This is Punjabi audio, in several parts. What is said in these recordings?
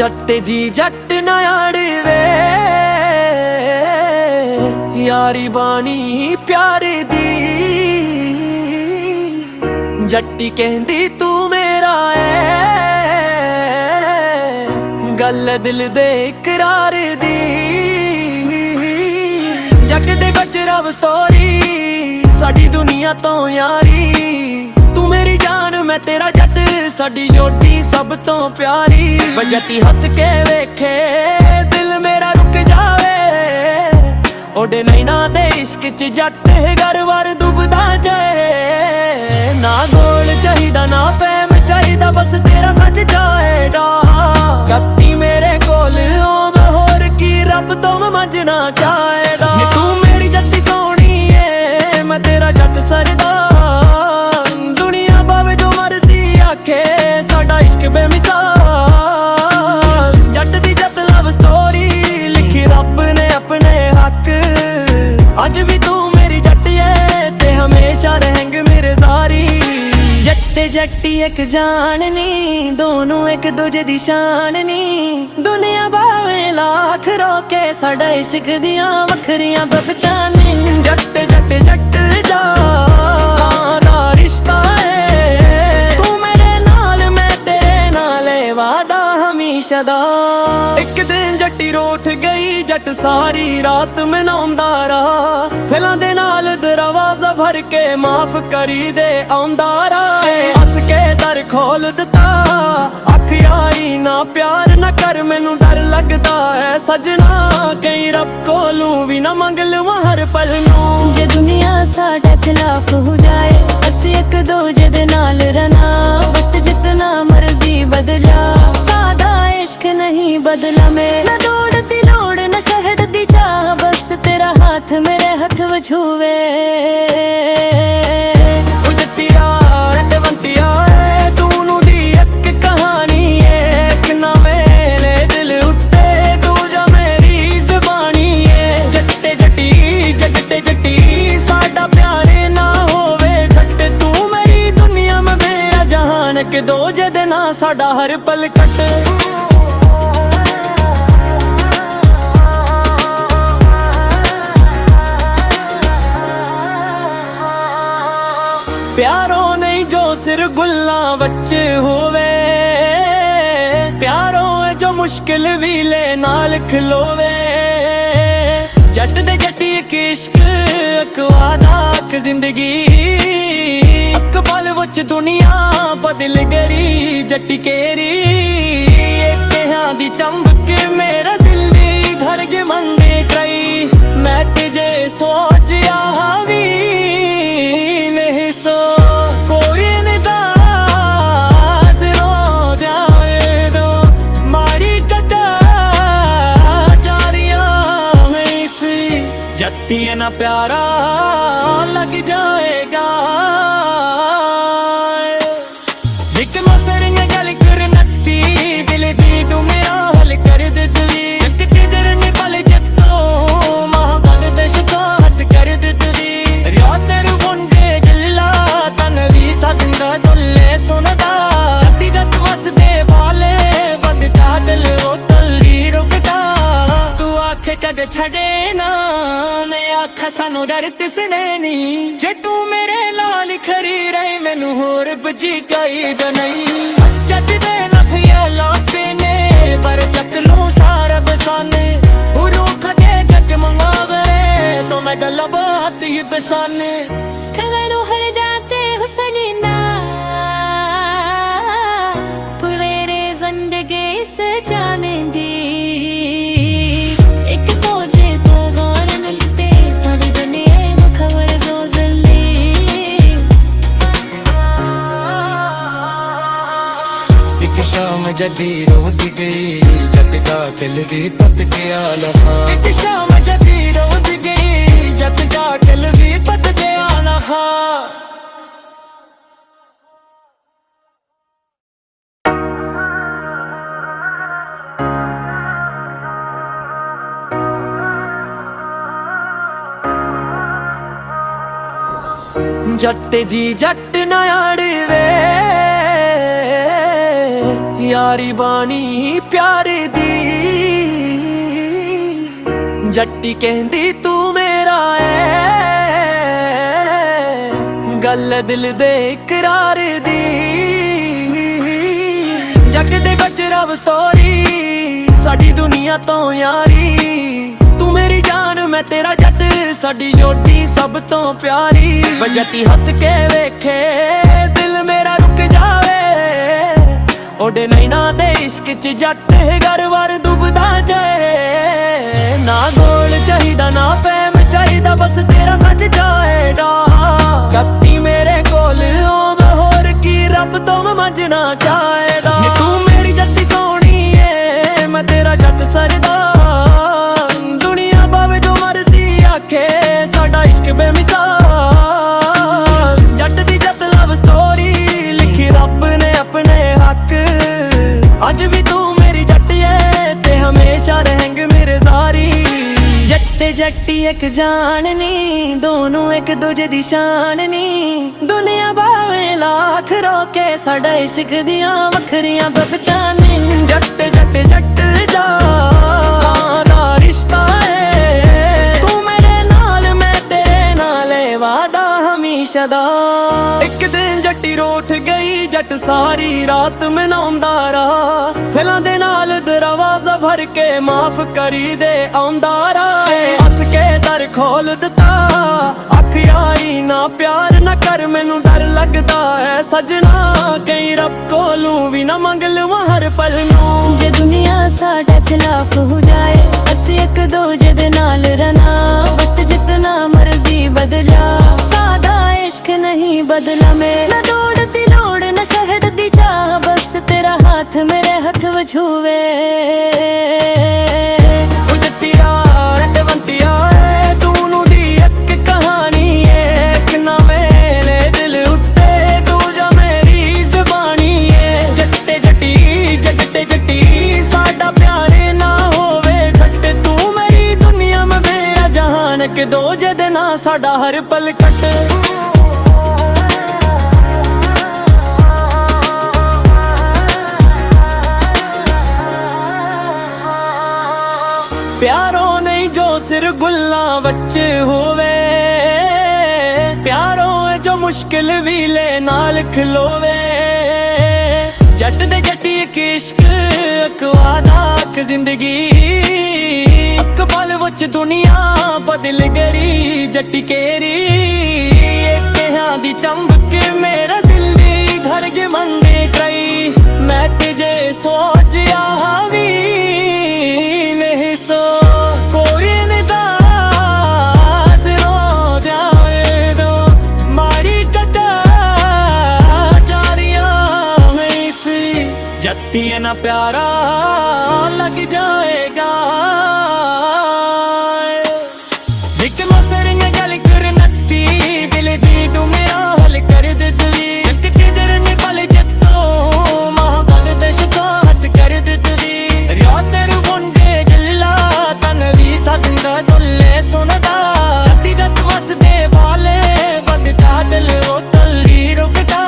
जट जी जट ना अड़वे यारी बानी प्यार दी। जट्टी कहंदी तू मेरा है गल दिल दे इकरार दी। जग दे बच रब स्टोरी साडी दुनिया तो यारी। तू मेरी जान मैं तेरा जट साडी जोड़ी सब तो प्यारी। बजटी हस के वेखे दिल मेरा रुक जावे ओडे नैना दे इश्क च जट घर वार डुबदा जाए। ना गोल चाहिदा ना फैम चाहिदा बस तेरा सच जाएगा। कत्ती मेरे कोल ओम होर की रब तो मंजना चाहेदा। तू मेरी जट्टी सोहनी है मैं तेरा जट सरदा। दुनिया भावे जो मर्जी आखे साडा इश्क बेमिसाल। जट दी जट लव स्टोरी लिखी रब ने अपने हक। अज भी तू मेरी जट्टी है ते हमेशा रहेंगे मेरे सारी। जट्टे जट्टी एक जान नी दोनों एक दूजे दी शान नी। दुनिया भावे लाख रोके साडा इश्क दियां वखरियां बबता नी। जट जट जट जा साडा रिश्ता है तू मेरे नाल मैं तेरे नाल वादा हमेशा दा। एक दिन जट्टी रोठ गई जट सारी रात मनाउंदा रहा। फिलां दे नाल दरवाजा भर के माफ करी दे आउंदा रहा। हस के दर खोल दिता अख आई ना प्यार ना कर मैनू डर लगदा है सजना। कई रब कोलू भी ना मंग लवां हर पल नू। जे दुनिया साडे खिलाफ हो जाए असी एक दूजे दे नाल रहना। वक्त जितना मर्जी बदला सादा इश्क नहीं बदला। मैं ना दौड़ती लोड़ ना शहर दी चाह बस तेरा हाथ मेरे हाथ छुवे। के दो जदे ना साडा हर पल कट। प्यारो नहीं जो सिर गुल्ला बच्चे होवे। प्यारो है जो मुश्किल भी ले नाल खलोवे। जट दे जट्टी एक इश्क एक वादा एक जिंदगी। अक पल विच दुनिया बदल गई जट्टी केरी। एक दी चमक मेरा दिल दी घर के मंदे कई। मैं तुझे सोच आवी नहीं सो कोई निदास रो जाए दो। मारी कटा जारिया में सी जट्टी ना प्यारा लग जाएगा। छड़े ना मैं आखा सानू डर तिसने नी। जे तू मेरे लाल खरी रही मैनू होर बजी कई नहीं। जट दे नखिया लाटे ने पर जट लू सारा बसाने। रूख दे जट मंगावे तो मैं गला बात ही बसाने। कवरो हर जाते हो सजना पुरेरे जिंदगी से जाने दी। शाम जदी रोती गई जट का दिल भी तत गया लहा। एक शाम जदी रोती गई जट का दिल भी तत गया लहा। जट जी जट ना अड़वे यारी बानी प्यार ਦੀ। ਜੱਟੀ ਕਹਿੰਦੀ ਤੂੰ ਮੇਰਾ ਏ, ਗੱਲ ਦਿਲ ਦੇ ਇਕਰਾਰ ਦੀ। ਜੱਗ ਦੇ ਵਿੱਚ ਰਵ ਸਟੋਰੀ, ਸਾਡੀ ਦੁਨੀਆ ਤੋਂ ਯਾਰੀ। ਤੂੰ ਮੇਰੀ ਜਾਨ ਮੈਂ ਤੇਰਾ ਜੱਟ, ਸਾਡੀ ਜੋੜੀ ਸਭ ਤੋਂ ਪਿਆਰੀ। ਜੱਟੀ ਹੱਸ ਕੇ ਵੇਖੇ ਦਿਲ ਮੇਰਾ ਰੁਕ ਜਾਵੇ, ਉਹਦੇ ਨੈਣਾ ਦੇ ਇਸ਼ਕ ਚ ਜੱਟ ਘਰ ਵਾਰ ਡੁੱਬਦਾ ਜਾਏ। ਨਾ ਗੋਲ ਚਾਹੀਦਾ ਨਾ ਫੇਮ ਚਾਹੀਦਾ, ਬਸ ਤੇਰਾ ਸੱਚ ਜਾਏਗਾ। ਕੱਤੀ ਮੇਰੇ ਕੋਲ ਹੋਵੇ ਹੋਰ ਕੀ, ਰੱਬ ਤੋਂ ਮੈਂ ਮੰਗਣਾ ਚਾਹੇਦਾ। ਨੀ ਤੂੰ ਮੇਰੀ ਜੱਟੀ ਸੋਹਣੀ ਏ, ਮੈਂ ਤੇਰਾ ਜੱਟ ਸਰਦਾਰ। ਦੁਨੀਆ ਭਾਵੇਂ ਜੋ ਮਰਜ਼ੀ ਆਖੇ, ਸਾਡਾ ਇਸ਼ਕ ਬੇਮਿਸਾਲ। ਜੱਟ ਦੀ ਜੱਟ ਲਵ ਸਟੋਰੀ, ਲਿਖੀ ਰੱਬ ਨੇ ਆਪਣੇ ਹੱਕ। ਅੱਜ ਵੀ ਤੂੰ ਮੇਰੀ ਜੱਟ ਏ, ਤੇ ਹਮੇਸ਼ਾ ਰਹੇਂਗੇ ਮੇਰੇ ਜ਼ਾਰੀ। ਜੱਟ ਜੱਟੀ ਇੱਕ ਜਾਨ ਨੀ, ਦੋਨੋਂ ਇੱਕ ਦੂਜੇ ਦੀ ਸ਼ਾਨ ਨੀ। ਦੁਨੀਆ ਭਾਵੇਂ ਲੱਖ ਰੋਕੇ, ਸਾਡਾ ਇਸ਼ਕ ਦੀਆਂ ਵੱਖਰੀਆਂ ਬਬਤਾਂ ਨੀ। ਜੱਟ ਜੱਟ ਜੱਟ ਜਾ ਸਾਡਾ ਰਿਸ਼ਤਾ ਏ, ਤੂੰ ਮੇਰੇ ਨਾਲ ਮੈਂ ਤੇਰੇ ਨਾਲ ਏ, ਵਾਦਾ ਹਮੇਸ਼ਾ ਦਾ। ਇੱਕ ਦਿਨ ਜੱਟੀ ਰੋਠ ਗਈ, ਜੱਟ ਸਾਰੀ ਰਾਤ ਮਨਾਉਂਦਾ ਰਹਾ। ਫਿਲਾਂ ਦੇ ਨਾਲ ਦਰਵਾਜ਼ਾ ਭਰ ਕੇ ਮਾਫ ਕਰੀ ਦੇ ਆਉਂਦਾ ਰਾਏ। ਹੱਸ ਕੇ ਦਰ ਖੋਲ ਦਿੱਤਾ, ਅੱਖ ਆਈ ਨਾ ਪਿਆਰ ਨਾ ਕਰ, ਮੈਨੂੰ ਡਰ ਲੱਗਦਾ ਹੈ ਸਜਣਾ। ਕਈ ਰੱਬ ਕੋਲੋਂ ਵੀ ਨਾ ਮੰਗ ਲਵਾਂ ਹਰ ਪਲ ਨੂੰ। ਜੇ ਦੁਨੀਆ ਸਾਡੇ ਖਿਲਾਫ ਹੋ ਜਾਏ, ਅਸੀਂ ਇੱਕ ਦੂਜੇ ਦੇ ਨਾਲ ਰਹਿਣਾ। ਵਕਤ ਜਿਤਨਾ ਮਰਜ਼ੀ ਬਦਲਾ, ਸਾਡਾ ਇਸ਼ਕ ਨਹੀਂ ਬਦਲਾ। ਮੈਂ ਦੌੜਦੀ ਲੋੜ ਨਾ ਸ਼ਹਿਦ ਦੀ ਚਾਹ, ਬਸ ਤੇਰਾ ਹੱਥ ਮੇਰੇ ਹੱਥ ਵਿੱਚ ਹੋਵੇ। ਉਹ ਜੱਟੀਆ ਰਟਵੰਤੀਆ ਏ, ਤੂੰ ਨੂੰ ਦੀ ਇੱਕ ਕਹਾਣੀ ਏ। ਕਿੰਨਾ ਮੇਰੇ ਦਿਲ ਉੱਤੇ ਤੂੰ ਜਾ ਮੇਰੀ ਜ਼ਬਾਨੀ ਏ। ਜੱਟੇ ਜੱਟੀ ਜੱਟੇ ਜੱਟੀ, ਸਾਡਾ ਪਿਆਰ ਨਾ ਹੋਵੇ ਖੱਟ। ਤੂੰ ਮੇਰੀ ਦੁਨੀਆ ਮੈਂ ਮੇਰਾ ਜਹਾਨ, ਕਿ ਦੋ ਜਦ ਨਾ ਸਾਡਾ ਹਰ ਪਲ ਕੱਟ। ਪਿਆਰੋਂ ਨਹੀਂ ਜੋ ਸਿਰ ਗੁੱਲਾਂ ਵਿੱਚ ਹੋਵੇ, ਪਿਆਰੋਂ ਜੋ ਮੁਸ਼ਕਿਲ ਵੀਲੇ ਨਾਲ ਖਲੋਵੇ। ਜੱਟ ਦੇ ਜੱਟੀ ਇੱਕ ਇਸ਼ਕ, ਇੱਕ ਵਾਦਾ, ਇੱਕ ਜ਼ਿੰਦਗੀ। ਇੱਕ ਪਲ ਵਿੱਚ ਦੁਨੀਆ ਬਦਲ ਗਈ, ਜੱਟੀ ਕੇਰੀ। ਇੱਕਿਆਂ ਦੀ ਚਮਕ ਮੇਰਾ ਦਿਲ ਦੀ ਧਰਗ ਮੰਦੇ ਕਈ। ਮੈਂ ਤੁਝੇ ਸੋਚਿਆ ਵੀ ਨਹੀਂ ਸੋ, ਕੋਈ ਨਿਦਾਸ ਰੋ ਜਾਏਗਾ। ਮਾਰੀ ਕਦਾ ਜਾਰੀਆਂ ਨਹੀਂ ਸੀ, ਜੱਟੀ ਨਾ ਪਿਆਰਾ ਲੱਗ ਜਾਏਗਾ। ਇੱਕ ਮਸਰਿੰਗ ਗੱਲ ਕਰ ਨੱਤੀ, ਦਿਲ ਦੀ ਤੂੰ ਮੇਰਾ ਹੱਲ ਕਰ ਦੇ ਦਿਲੀ। ਇੱਕ ਤੇਜਰ ਨਿਕਲ ਜੱਤੋਂ ਮਾਂ ਬਗ ਦੇ ਸ਼ਿਕਾਇਤ ਕਰ ਦੇ ਦਿਲੀ। ਰਿਆ ਤੇਰੇ ਬੁੰਡੇ ਜੱਲਾ ਤਨ ਵੀ ਸਦੰਦਾ ਦੁੱਲੇ ਸੁਣਦਾ। ਜੱਟੀ ਜੱਟ ਵਸਦੇ ਵਾਲੇ ਬੰਦਾ ਦਿਲ ਰੋਤਲੀ ਰੁਕਦਾ।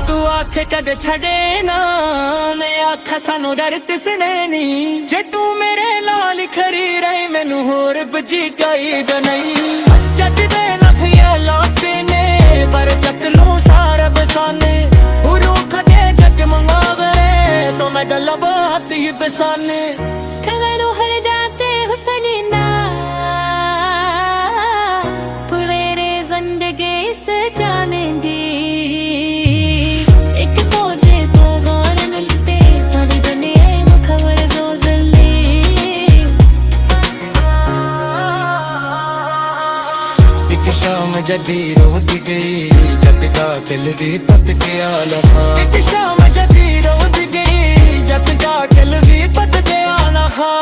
ਤੂੰ ਆਖੇ ਕਦੇ ਛੱਡੇ ਨਾ, ਮੈਂ ਆਖਾਂ ਸਾਨੂੰ ਡਰ ਤਿਸਨੇ ਨੀ। ਜੇ ਤੂੰ ਮੇਰੇ ਨਾਲ ਖਰੀ ਰਹੀ, ਮੈਨੂੰ ਹੋਰ ਬਜੀ ਕਾਇਦ ਨਹੀਂ। ਜੱਟ ਦੇ ਨਖੀਏ ਲਾਟੇ ਨੇ, ਪਰ ਜੱਟ ਨੂੰ ਸਾਰਾ ਬਸਾਨੇ। ਰੂਖ ਦੇ ਜੱਟ ਮੰਗਾਵੇ, तो मैं गला बात ही बसाने। Kagano har jaate ho sajna, purere zindagi sajane di। एक तुझे तो गौर मिलते, सारी दुनिया में खबर रोज़ली। एक शाम जदी रोती गई, जट का दिल भी तत गया लहा। एक शाम जदी रोती गई, जट का दिल भी तत गया लहा।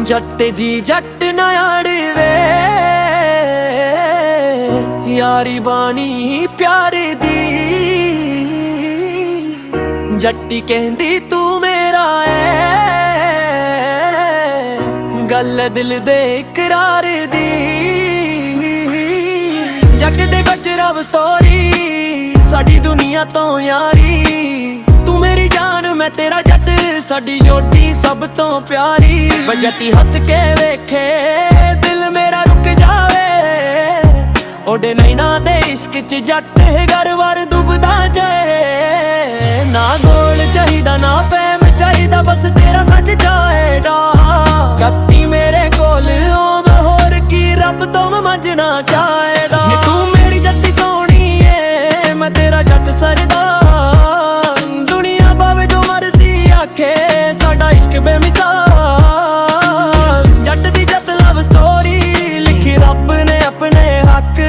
जट जी जट ना अड़वे, यारी बानी प्यार दी। जट्टी कहंदी तू मेरा है, ਗੱਲ ਦਿਲ ਦੇ ਇਕਰਾਰ ਦੀ। ਜੱਟ ਦੇ ਵਿੱਚ ਰਵ ਸਟੋਰੀ, ਸਾਡੀ ਦੁਨੀਆ ਤੋਂ ਯਾਰੀ। ਤੂੰ ਮੇਰੀ ਜਾਨ ਮੈਂ ਤੇਰਾ ਜੱਟ, ਸਾਡੀ ਜੋੜੀ ਸਭ ਤੋਂ ਪਿਆਰੀ। ਵਜਤੀ ਹੱਸ ਕੇ ਵੇਖੇ ਦਿਲ ਮੇਰਾ ਰੁਕ ਜਾਵੇ, ਉਹਦੇ ਨੈਣਾ ਦੇ ਇਸ਼ਕ ਚ ਜੱਟ ਘਰ ਵਾਰ ਡੁੱਬਦਾ ਜਾਏ। ਨਾ ਗੋਲ ਚਾਹੀਦਾ ਨਾ ਫੈਮ ਚਾਹੀਦਾ, ਬਸ ਤੇਰਾ ਸੱਚ ਚਾਹੀਦਾ। ਕੱਤੀ ਮੇਰੇ ਕੋਲ ਆਉਂ ਹੋਰ ਕੀ ਰੱਬ ਤੋਂ ਮੰਗਣਾ ਚਾਹੀਦਾ। ਨੀ ਤੂੰ ਮੇਰੀ ਜੱਟੀ ਸੋਹਣੀ ਏ, ਮੈਂ ਤੇਰਾ ਜੱਟ ਸਰਦਾਰ। ਦੁਨੀਆ ਭਾਵੇਂ ਜੋ ਮਰਜ਼ੀ ਆਖੇ, ਸਾਡਾ ਇਸ਼ਕ ਬੇਮਿਸਾਲ। ਜੱਟ ਦੀ ਜੱਟ ਲਵ ਸਟੋਰੀ, ਲਿਖੀ ਰੱਬ ਨੇ ਆਪਣੇ ਹੱਕ।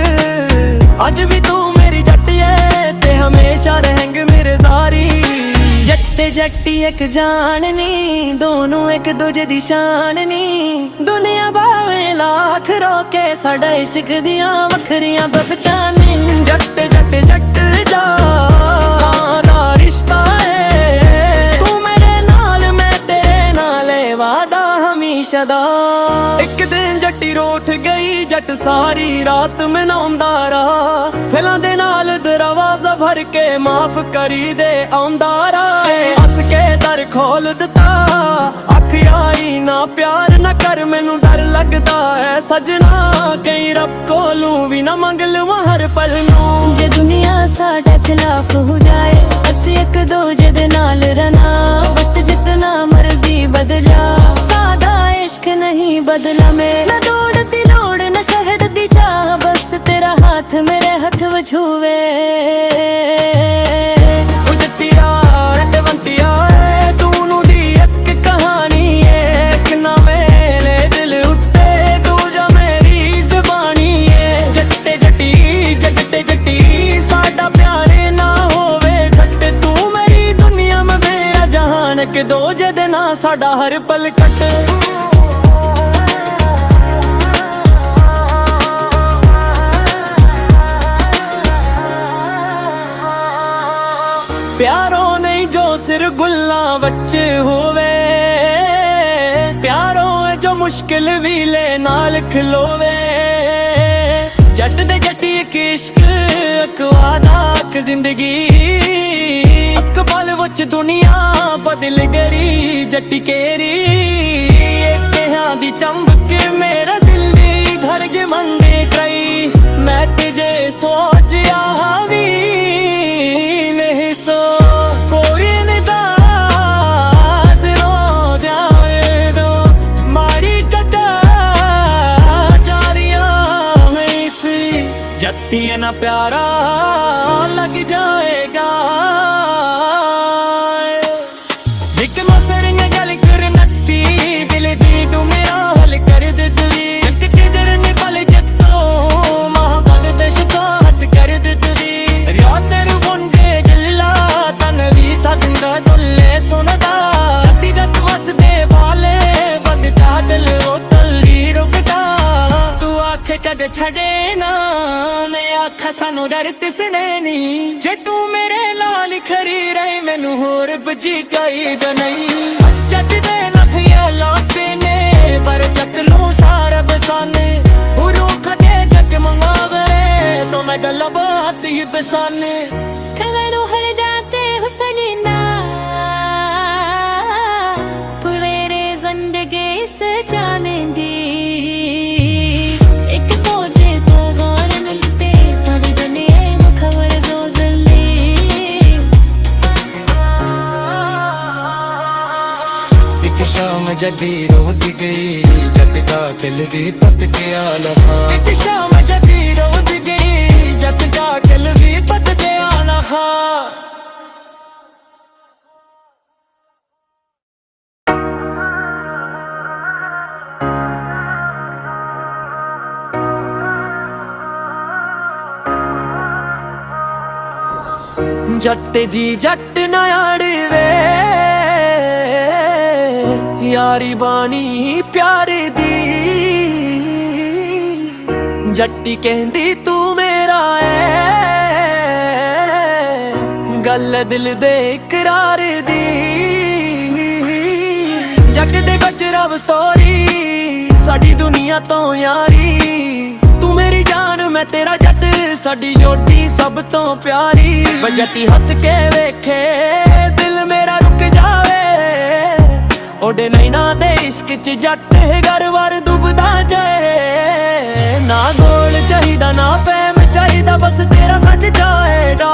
ਅੱਜ ਵੀ ਤੂੰ ਮੇਰੀ ਜੱਟ ਏ ਤੇ ਹਮੇਸ਼ਾ ਰਹੇਂਗੇ ਮੇਰੇ ਸਾਰੀ। ਜੱਟ ਜੱਟੀ ਇੱਕ ਜਾਨ ਨੀ, ਦੋਨੋਂ ਇੱਕ ਦੂਜੇ ਦੀ ਸ਼ਾਨ ਨੀ। ਦੁਨੀਆ ਭਾਵੇਂ ਲੱਖ ਰੋਕੇ, ਸਾਡਾ ਇਸ਼ਕ ਦੀਆਂ ਵੱਖਰੀਆਂ ਬਬਤਾਂ ਨੀ। ਜੱਟ ਜੱਟ ਜੱਟ ਜਾ ਸਾਡਾ ਰਿਸ਼ਤਾ ਏ, ਤੂੰ ਮੇਰੇ ਨਾਲ ਮੈਂ ਤੇਰੇ ਨਾਲ ਵਾਦਾ ਹਮੇਸ਼ਾ ਦਾ। ਇੱਕ ਦਿਨ ਜੱਟੀ ਰੋਠ ਗਈ, ਜੱਟ ਸਾਰੀ ਰਾਤ ਮਨਾਉਂਦਾ ਰਹਾ। ਫਿਲਾਂ ਦੇ ਨਾਲ ਦਰਵਾਜ਼ਾ ਭਰ ਕੇ ਮਾਫ ਕਰੀ ਦੇ ਆਉਂਦਾ ਰਹਾ। ਹੱਸ ਕੇ ਦਰ ਖੋਲ ਦਿੱਤਾ, ਅੱਖ ਆਈ ਨਾ ਪਿਆਰ ਨਾ ਕਰ, ਮੈਨੂੰ ਡਰ ਲੱਗਦਾ ਹੈ ਸਜਣਾ। ਕਈ ਰੱਬ ਕੋਲੋਂ ਵੀ ਨਾ ਮੰਗ ਲਵਾਂ ਹਰ ਪਲ ਨੂੰ। ਜੇ ਦੁਨੀਆ ਸਾਡੇ ਖਿਲਾਫ ਹੋ ਜਾਏ, ਅਸੀਂ ਇੱਕ ਦੂਜੇ ਦੇ ਨਾਲ ਰਹਿਣਾ। ਵਕਤ ਜਿਤਨਾ ਮਰਜ਼ੀ ਬਦਲਾ, ਸਾਡਾ ਇਸ਼ਕ ਨਹੀਂ ਬਦਲਾ। ਮੈਂ ਨਾ ਦੌੜ ਦੀ ਲੋੜ ਨਾ ਸ਼ਹਿਦ ਦੀ ਚਾਹ, ਬਸ ਤੇਰਾ ਹੱਥ ਮੇਰੇ ਹੱਥ ਵਿੱਚ ਹੋਵੇ। ਉਹ ਜੱਟੀਆ ਰਟਵੰਤੀਆ ਏ, ਤੂੰ ਦੀ ਇੱਕ ਕਹਾਣੀ ਏ। ਕਿੰਨਾ ਮੇਰੇ ਦਿਲ ਉੱਤੇ ਤੂੰ ਜਾ ਮੇਰੀ ਜ਼ਬਾਨੀ ਏ। ਜੱਟੇ ਜੱਟੀ ਜੱਟੇ ਜੱਟੀ ਸਾਡਾ ਪਿਆਰੇ ਨਾ ਹੋਵੇ ਖੱਟ। ਤੂੰ ਮੇਰੀ ਦੁਨੀਆ ਮੈਂ ਮੇਰਾ ਜਹਾਨ, ਕਿ ਦੋ ਜਦੇ ਨਾ ਸਾਡਾ ਹਰ ਪਲ ਕੱਟ। ਪਿਆਰੋਂ ਨਹੀਂ ਜੋ ਸਿਰ ਗੁੱਲਾਂ ਵਿੱਚ ਹੋਵੇ, ਪਿਆਰੋਂ ਹੈ ਜੋ ਮੁਸ਼ਕਿਲ ਵੀਲੇ ਨਾਲ ਖਲੋਵੇ। ਜੱਟ ਦੇ ਜੱਟੀ ਇੱਕ ਇਸ਼ਕ, ਇੱਕ ਵਾਦਾ, ਇੱਕ ਜ਼ਿੰਦਗੀ। ਇੱਕ ਪਲ ਵਿੱਚ ਦੁਨੀਆ ਬਦਲ ਗਈ ਜੱਟੀ ਕੇਰੀ। ਇੱਕਿਆਂ ਦੀ ਚਮਕ ਮੇਰਾ ਦਿਲ ਦੀ ਧੜਕ ਮੰਦੇ ਕਰਾਈ। ਮੈਂ ਤੁਝੇ ਸੋਚਿਆ ਵੀ ਜੱਟੀ ਨਾ ਪਿਆਰਾ ਲੱਗ ਜਾਏਗਾ। ਇੱਕ ਮਸਰੀਆਂ ਗੱਲ ਕਰ ਨੱਤੀ ਬਿਲ ਦੀ, ਤੂੰ ਮੇਰਾ ਹੱਲ ਕਰ ਦੇ ਦਿਲੀ। ਇੱਕ ਕਿਜਰ ਨਿਕਲ ਜੱਤੋਂ ਮਾਂ ਬਗ ਦੇ ਸ਼ਿਕਾਇਤ ਕਰ ਦੇ ਦਿਲੀ। ਰਿਆ ਤੇਰੇ ਮੁੰਡੇ ਗਿੱਲਾ ਤਨ ਵੀ ਸੰਗਾ ਦੁੱਲੇ ਸੁਣਦਾ। ਜੱਟੀ ਜੱਟ ਵਸਦੇ ਵਾਲੇ ਬੰਦਾ ਦਿਲ ਉਹ ਤਲੀ ਰੁਕਦਾ। ਤੂੰ ਆਖੇ ਕਦੇ ਛੱਡੇ ਨਾ, ਆਖਾ ਸਾਨੂੰ ਡਰ ਤਿਸਨੇ ਨੀ। ਜੇ ਤੂੰ ਮੇਰੇ ਨਾਲ ਖਰੀ ਰਹੀ, ਮੈਨੂੰ ਹੋਰ ਬਜੀ ਕਾਇਦ ਨਹੀਂ। ਜੱਟ ਦੇ ਲਖੀਏ ਲਾਟੇ ਨੇ, ਪਰ ਜੱਟ ਨੂੰ ਸਾਰਾ ਬਸਾਨੇ। ਰੂਖ ਦੇ ਜੱਟ ਮੰਗਾਵੇ तो मैं गला बात ही बसाने। खबरों हर जाते हो सजना, पुरेरे जिंदगी से जाने दी। शाम जदी रोती गई जद का दिल भी तत गया लहा। एक शाम जदी रोती गई जद का दिल भी तत गया लहा। जट जी जट ना अड़वे यारी बानी प्यार दी। जट्टी कहंदी तू मेरा है गल दिल दे इकरार दी। जग दे बच रब स्टोरी ਸਾਡੀ ਦੁਨੀਆ ਤੋਂ ਯਾਰੀ ਤੂੰ ਮੇਰੀ ਜਾਨ ਮੈਂ ਤੇਰਾ ਜੱਟ ਸਾਡੀ ਜੋੜੀ ਸਭ ਤੋਂ ਪਿਆਰੀ ਵਜਤੀ ਹੱਸ ਕੇ ਵੇਖੇ ਦਿਲ ਮੇਰਾ ਰੁਕ ਜਾਵੇ ਉਹਦੇ ਨੈਣਾ ਦੇ ਇਸ਼ਕ ਚ ਜੱਟ ਘਰ-ਵਾਰ ਡੁੱਬਦਾ ਜਾਏ ਨਾ ਗੋਲ ਚਾਹੀਦਾ ਨਾ ਫਹਿਮ ਚਾਹੀਦਾ ਬਸ ਤੇਰਾ ਸੱਚ ਚਾਹੀਦਾ